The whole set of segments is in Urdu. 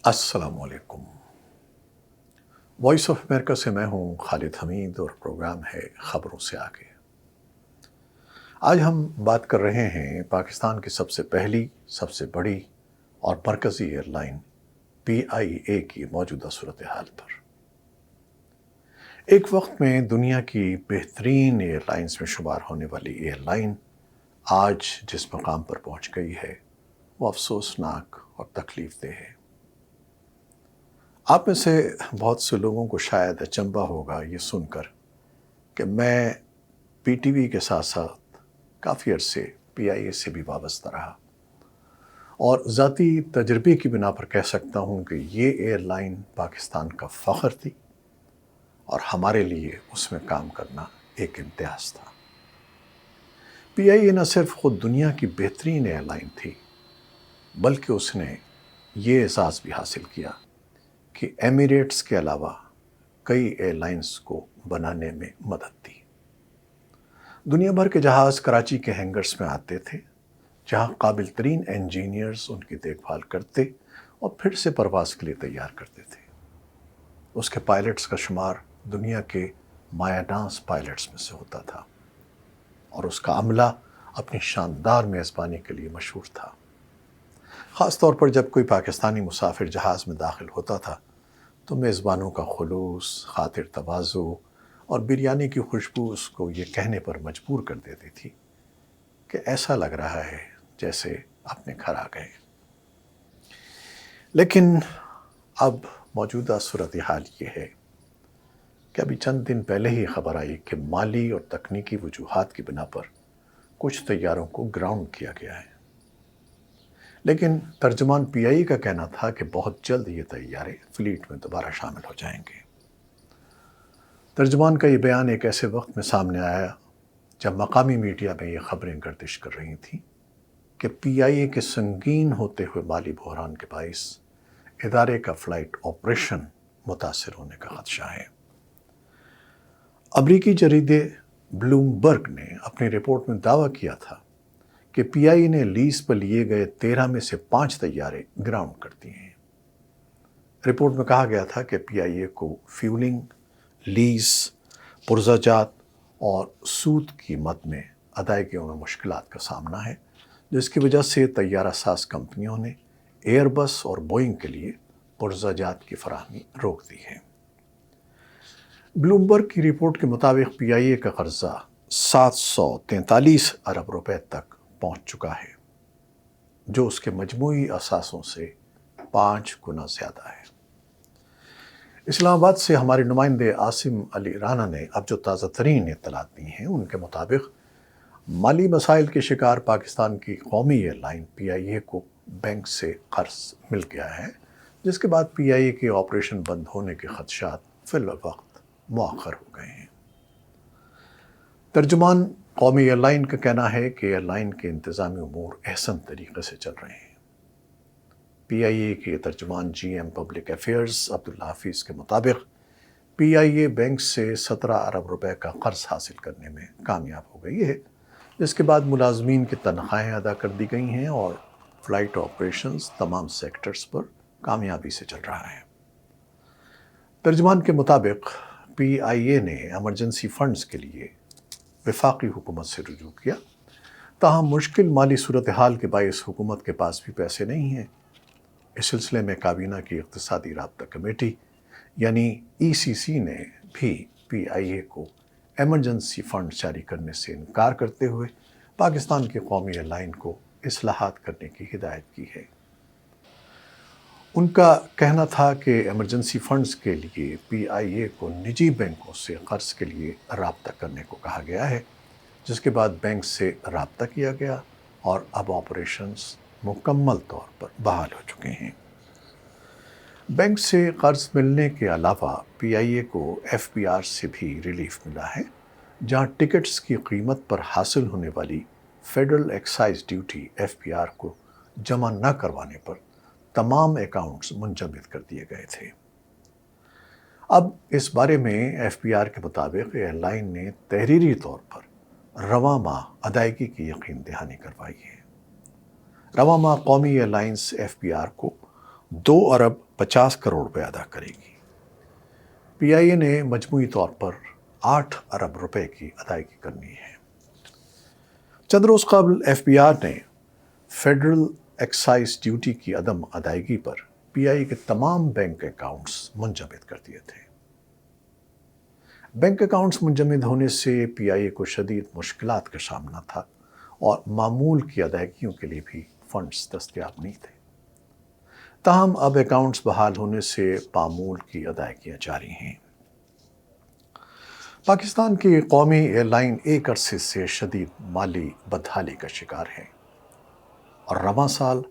السلام علیکم۔ وائس آف امریکہ سے میں ہوں خالد حمید اور پروگرام ہے خبروں سے آگے۔ آج ہم بات کر رہے ہیں پاکستان کی سب سے پہلی، سب سے بڑی اور مرکزی ایئر لائن پی آئی اے کی موجودہ صورتحال پر۔ ایک وقت میں دنیا کی بہترین ایئر لائنز میں شمار ہونے والی ایئر لائن آج جس مقام پر پہنچ گئی ہے وہ افسوسناک اور تکلیف دہ ہے۔ آپ میں سے بہت سے لوگوں کو شاید اچنبھا ہوگا یہ سن کر کہ میں پی ٹی وی کے ساتھ ساتھ کافی عرصے پی آئی اے سے بھی وابستہ رہا، اور ذاتی تجربے کی بنا پر کہہ سکتا ہوں کہ یہ ایئر لائن پاکستان کا فخر تھی اور ہمارے لیے اس میں کام کرنا ایک امتیاز تھا۔ پی آئی اے نہ صرف خود دنیا کی بہترین ایئر لائن تھی بلکہ اس نے یہ احساس بھی حاصل کیا کہ ایمریٹس کے علاوہ کئی ایئر لائنز کو بنانے میں مدد دی۔ دنیا بھر کے جہاز کراچی کے ہینگرز میں آتے تھے، جہاں قابل ترین انجینئرز ان کی دیکھ بھال کرتے اور پھر سے پرواز کے لیے تیار کرتے تھے۔ اس کے پائلٹس کا شمار دنیا کے مایہ ناز پائلٹس میں سے ہوتا تھا، اور اس کا عملہ اپنی شاندار میزبانی کے لیے مشہور تھا۔ خاص طور پر جب کوئی پاکستانی مسافر جہاز میں داخل ہوتا تھا تو میزبانوں کا خلوص، خاطر تواضع اور بریانی کی خوشبو اس کو یہ کہنے پر مجبور کر دیتی تھی کہ ایسا لگ رہا ہے جیسے اپنے گھر آ گئے۔ لیکن اب موجودہ صورتحال یہ ہے کہ ابھی چند دن پہلے ہی خبر آئی کہ مالی اور تکنیکی وجوہات کی بنا پر کچھ طیاروں کو گراؤنڈ کیا گیا ہے۔ لیکن ترجمان پی آئی اے کا کہنا تھا کہ بہت جلد یہ طیارے فلیٹ میں دوبارہ شامل ہو جائیں گے۔ ترجمان کا یہ بیان ایک ایسے وقت میں سامنے آیا جب مقامی میڈیا میں یہ خبریں گردش کر رہی تھیں کہ پی آئی اے کے سنگین ہوتے ہوئے مالی بحران کے باعث ادارے کا فلائٹ آپریشن متاثر ہونے کا خدشہ ہے۔ امریکی جریدے بلومبرگ نے اپنی رپورٹ میں دعویٰ کیا تھا کہ پی آئی اے نے لیز پر لیے گئے 13 میں سے 5 طیارے گراؤنڈ کر دیے ہیں۔ رپورٹ میں کہا گیا تھا کہ پی آئی اے کو فیولنگ، لیز، پرزہ جات اور سود کی مد میں ادائیگیوں میں مشکلات کا سامنا ہے، جس کی وجہ سے طیارہ ساز کمپنیوں نے ایئر بس اور بوئنگ کے لیے پرزہ جات کی فراہمی روک دی ہے۔ بلومبرگ کی رپورٹ کے مطابق پی آئی اے کا قرضہ 743 ارب روپے تک پہنچ چکا ہے، جو اس کے مجموعی اثاثوں سے 5 گنا زیادہ ہے۔ اسلام آباد سے ہمارے نمائندے عاصم علی رانا نے اب جو تازہ ترین اطلاعات دی ہیں ان کے مطابق مالی مسائل کے شکار پاکستان کی قومی ایئر لائن پی آئی اے کو بینک سے قرض مل گیا ہے، جس کے بعد پی آئی اے کے آپریشن بند ہونے کے خدشات فی الوقت مؤخر ہو گئے ہیں۔ ترجمان قومی ایئر لائن کا کہنا ہے کہ ایئر لائن کے انتظامی امور احسن طریقے سے چل رہے ہیں۔ پی آئی اے کے ترجمان جی ایم پبلک افیئرز عبداللہ حفیظ کے مطابق پی آئی اے بینک سے 17 ارب روپے کا قرض حاصل کرنے میں کامیاب ہو گئی ہے، جس کے بعد ملازمین کی تنخواہیں ادا کر دی گئی ہیں اور فلائٹ آپریشنز تمام سیکٹرز پر کامیابی سے چل رہا ہے۔ ترجمان کے مطابق پی آئی اے نے ایمرجنسی فنڈز کے لیے وفاقی حکومت سے رجوع کیا، تاہم مشکل مالی صورتحال کے باعث حکومت کے پاس بھی پیسے نہیں ہیں۔ اس سلسلے میں کابینہ کی اقتصادی رابطہ کمیٹی یعنی ای سی سی نے بھی پی آئی اے کو ایمرجنسی فنڈ جاری کرنے سے انکار کرتے ہوئے پاکستان کی قومی ایئر لائن کو اصلاحات کرنے کی ہدایت کی ہے۔ ان کا کہنا تھا کہ ایمرجنسی فنڈز کے لیے پی آئی اے کو نجی بینکوں سے قرض کے لیے رابطہ کرنے کو کہا گیا ہے، جس کے بعد بینک سے رابطہ کیا گیا اور اب آپریشنز مکمل طور پر بحال ہو چکے ہیں۔ بینک سے قرض ملنے کے علاوہ پی آئی اے کو ایف بی آر سے بھی ریلیف ملا ہے، جہاں ٹکٹس کی قیمت پر حاصل ہونے والی federal excise duty F B R کو جمع نہ کروانے پر تمام اکاؤنٹس منجمد کر دیے گئے تھے۔ اب اس بارے میں ایف بی آر کے مطابق ایئر لائن نے تحریری طور پر رواں ماہ ادائیگی کی یقین دہانی کروائی ہے۔ رواں ماہ قومی airlines F B R کو 2 ارب 50 کروڑ روپے ادا کرے گی۔ پی آئی اے نے مجموعی طور پر 8 ارب روپے کی ادائیگی کرنی ہے۔ چند روز قبل ایف بی آر نے فیڈرل ایکسائز ڈیوٹی کی عدم ادائیگی پر پی آئی اے کے تمام بینک اکاؤنٹس منجمد کر دیے تھے۔ بینک اکاؤنٹس منجمد ہونے سے پی آئی اے کو شدید مشکلات کا سامنا تھا اور معمول کی ادائیگیوں کے لیے بھی فنڈز دستیاب نہیں تھے۔ تاہم اب اکاؤنٹس بحال ہونے سے معمول کی ادائیگیاں جاری ہیں۔ پاکستان کی قومی ایئر لائن ایک عرصے سے شدید مالی بدحالی کا شکار ہے اور رواں سال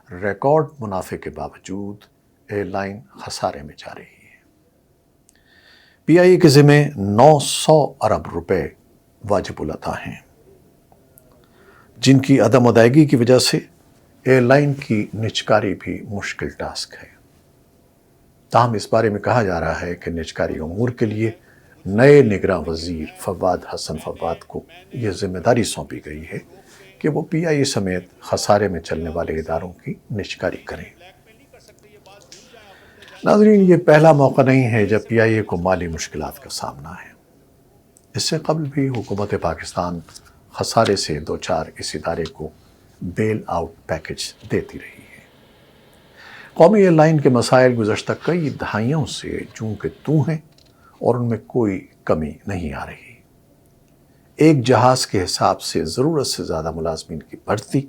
ریکارڈ منافع کے باوجود ایئر لائن خسارے میں جا رہی ہے۔ پی آئی اے کے ذمہ 900 ارب روپے واجب الادا ہیں، جن کی عدم ادائیگی کی وجہ سے ایئر لائن کی نجکاری بھی مشکل ٹاسک ہے۔ تاہم اس بارے میں کہا جا رہا ہے کہ نجکاری امور کے لیے نئے نگراں وزیر فواد حسن فواد کو یہ ذمہ داری سونپی گئی ہے کہ وہ پی آئی اے سمیت خسارے میں چلنے والے اداروں کی نجکاری کریں۔ ناظرین، یہ پہلا موقع نہیں ہے جب پی آئی اے کو مالی مشکلات کا سامنا ہے۔ اس سے قبل بھی حکومت پاکستان خسارے سے دوچار اس ادارے کو بیل آؤٹ پیکج دیتی رہی ہے۔ قومی ایئر لائن کے مسائل گزشتہ کئی دہائیوں سے جوں کہ توں ہیں اور ان میں کوئی کمی نہیں آ رہی۔ ایک جہاز کے حساب سے ضرورت سے زیادہ ملازمین کی بھرتی،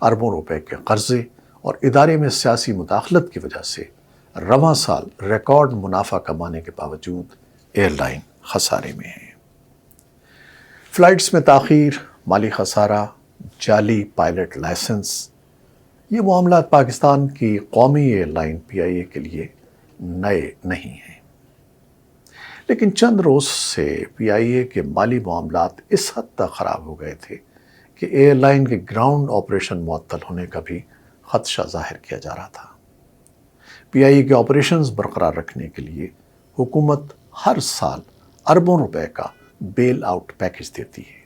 اربوں روپے کے قرضے اور ادارے میں سیاسی مداخلت کی وجہ سے رواں سال ریکارڈ منافع کمانے کے باوجود ایئر لائن خسارے میں ہے۔ فلائٹس میں تاخیر، مالی خسارہ، جعلی پائلٹ لائسنس، یہ معاملات پاکستان کی قومی ایئر لائن پی آئی اے کے لیے نئے نہیں ہیں، لیکن چند روز سے پی آئی اے کے مالی معاملات اس حد تک خراب ہو گئے تھے کہ ایئر لائن کے گراؤنڈ آپریشن معطل ہونے کا بھی خدشہ ظاہر کیا جا رہا تھا۔ پی آئی اے کے آپریشنز برقرار رکھنے کے لیے حکومت ہر سال اربوں روپے کا بیل آؤٹ پیکج دیتی ہے۔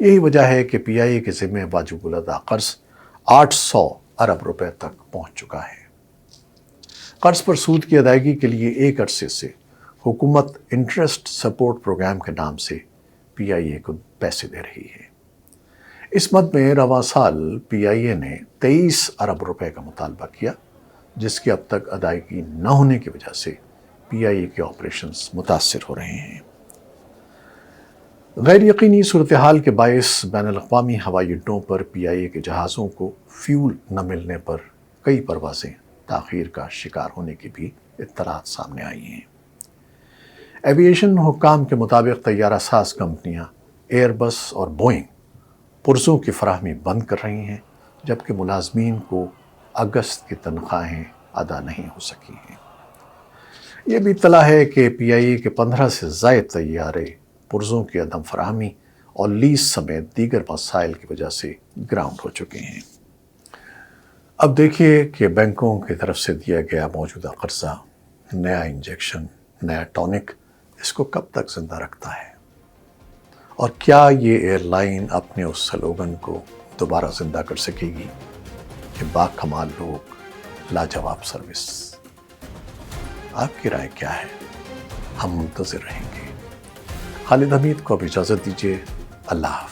یہی وجہ ہے کہ پی آئی اے کے ذمہ واجب الادا قرض 800 ارب روپے تک پہنچ چکا ہے۔ قرض پر سود کی ادائیگی کے لیے ایک عرصے سے حکومت انٹرسٹ سپورٹ پروگرام کے نام سے پی آئی اے کو پیسے دے رہی ہے۔ اس مد میں رواں سال پی آئی اے نے 23 ارب روپے کا مطالبہ کیا، جس کی اب تک ادائیگی نہ ہونے کی وجہ سے پی آئی اے کے آپریشنز متاثر ہو رہے ہیں۔ غیر یقینی صورتحال کے باعث بین الاقوامی ہوائی اڈوں پر پی آئی اے کے جہازوں کو فیول نہ ملنے پر کئی پروازیں تاخیر کا شکار ہونے کی بھی اطلاعات سامنے آئی ہیں۔ ایویشن حکام کے مطابق طیارہ ساز کمپنیاں ایئر بس اور بوئنگ پرزوں کی فراہمی بند کر رہی ہیں، جبکہ ملازمین کو اگست کی تنخواہیں ادا نہیں ہو سکی ہیں۔ یہ بھی اطلاع ہے کہ پی آئی اے کے 15 سے زائد طیارے پرزوں کی عدم فراہمی اور لیز سمیت دیگر مسائل کی وجہ سے گراؤنڈ ہو چکے ہیں۔ اب دیکھیے کہ بینکوں کی طرف سے دیا گیا موجودہ قرضہ، نیا انجیکشن، نیا ٹونک، اس کو کب تک زندہ رکھتا ہے، اور کیا یہ ایئر لائن اپنے اس سلوگن کو دوبارہ زندہ کر سکے گی کہ با کمال لوگ، لاجواب سروس۔ آپ کی رائے کیا ہے؟ ہم منتظر رہیں گے۔ خالد حمید کو اب اجازت دیجیے۔ اللہ حافظ۔